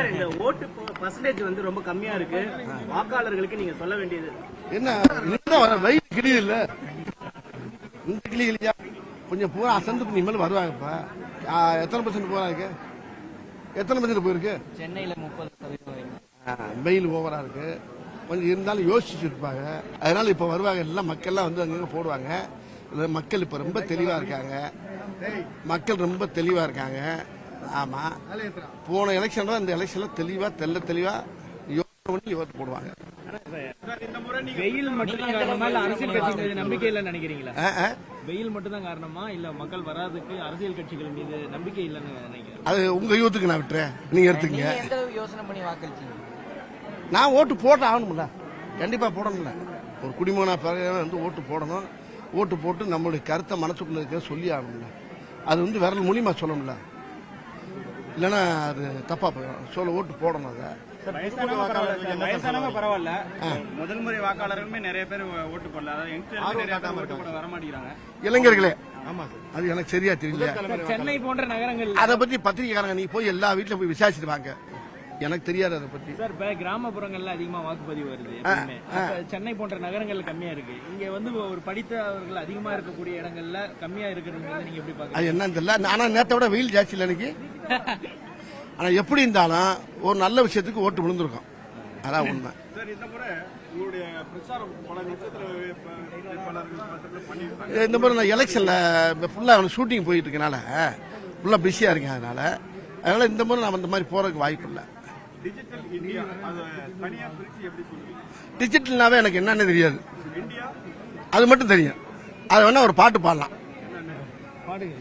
Sir இந்த ஓட்டு percentage வந்து ரொம்ப கம்மியா இருக்கு, வாக்காளர்களுக்கு நீங்க சொல்ல வேண்டியது என்ன? வெயில் கிளியும் இல்ல, இந்த கிளி இல்லையா? கொஞ்சம் பூரா அசந்து இனிமேல் வருவாங்கப்பா. எத்தனை பர்சன்ட் போறாங்க? எத்தனை பர்சன்ட் போயிருக்கு? சென்னையில 30%. வெயில் ஓவரா இருக்கு. கொஞ்சம் இருந்தாலும் யோசிச்சு இருப்பாங்க. அதனால இப்ப வருவாங்க, எல்லாம் மக்கள்லாம் வந்து அங்க போடுவாங்க. மக்கள் இப்ப ரொம்ப தெளிவா இருக்காங்க. மக்கள் ரொம்ப தெளிவா இருக்காங்க. ஆமா, போன எலெக்ஷன் இந்த எலெக்ஷன்ல தெளிவா யோசனை பண்ணி ஓட்டு போடுவாங்க. வெயில் மட்டும் தான் காரணமா இல்ல அரசியல் கட்சிகள் மீது நம்பிக்கை இல்லைன்னு நினைக்கிறீங்களா? வெயில் மட்டும் தான் காரணமா இல்ல மக்கள் வராதுக்கு அரசியல் கட்சிகள் மீது நம்பிக்கை இல்லைன்னு நினைக்கிறேன். அது உங்க யூத்துக்கு நான் விட்டுறேன், நீங்க எடுத்துக்கங்க. எந்த யோசனை பண்ணி வாக்களிச்சீங்க? நான் ஓட்டு போட்டு ஆகணும்ல, கண்டிப்பா போடணும்ல. ஒரு குடிமகனா வந்து ஓட்டு போடணும். ஓட்டு போட்டு நம்மளுடைய கருத்தை மனசுக்குள்ள இருக்க சொல்லி ஆகணும்ல. அது வந்து விரல் மூலியமா சொல்லணும்ல, இல்லைன்னா அது தப்பா போயிடும். சொல்ல ஓட்டு போடணும். அதை வயசானவங்க பரவாயில்ல, முதல் முறை வாக்காளர்களுமே நிறைய பேர் ஓட்டு போடல, அதாவது வர மாட்டேங்கிறாங்க இளைஞர்களே. ஆமா, அது எனக்கு சரியா தெரியல. சென்னை போன்ற நகரங்கள் அதை பத்தி பத்திரிகைக்காரங்க நீ போய் எல்லா வீட்டுல போய் விசாரிச்சுட்டு வாங்க, எனக்கு தெரியாது அதை பத்தி. சார், இப்ப கிராமப்புறங்கள்ல அதிகமா வாக்குப்பதிவு வருது எப்பவுமே. சென்னை போன்ற நகரங்கள்ல கம்மியா இருக்கு. இங்க வந்து ஒரு படித்தவர்கள் அதிகமா இருக்கக்கூடிய இடங்கள்ல கம்மியா இருக்கிறது நீங்க எப்படி பாக்குறீங்க? அது என்னன்னு தெரியல. ஆனா நேரத்தை விட வெயில் ஜாஸ்தி இல்லை எனக்கு. ஆனா எப்படி இருந்தாலும் ஒரு நல்ல விஷயத்துக்கு ஓட்டு விழுந்திருக்கும், அதான் உண்மை. இந்த மாதிரி நான் எலெக்ஷன்ல ஃபுல்லா ஷூட்டிங் போயிட்டு இருக்கனால ஃபுல்லா பிஸியா இருக்கேன். அதனால இந்த முறை நான் இந்த மாதிரி போறதுக்கு வாய்ப்பு இல்லை. டிஜிட்டல்னாவே எனக்கு என்னன்னு தெரியாது, அது மட்டும் தெரியும். அது வேணா ஒரு பாட்டு பாடலாம்.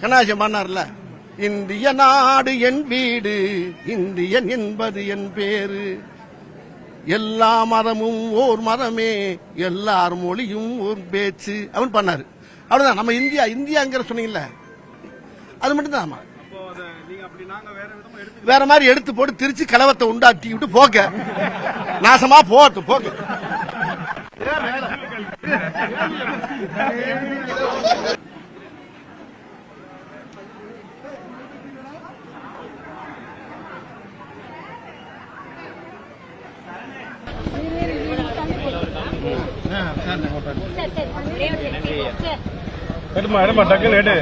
கண்ணாசியம் பாடினார்ல, இந்திய நாடு என் வீடு, இந்தியன் என்பது என் பேரு, எல்லா மதமும் ஓர் மதமே, எல்லார் மொழியும் ஒரு பேச்சு, அவன் பண்ணாரு. அவ்வளவுதான். நம்ம இந்தியாங்கிற சொன்னீங்கல்ல, அது மட்டும் தான். வேற மாதிரி எடுத்து போட்டு திருச்சி கலவத்தை உண்டாட்டி விட்டு போக்க, நாசமா போட்டு போக்க. எடுமா டக்குன்னு எடு.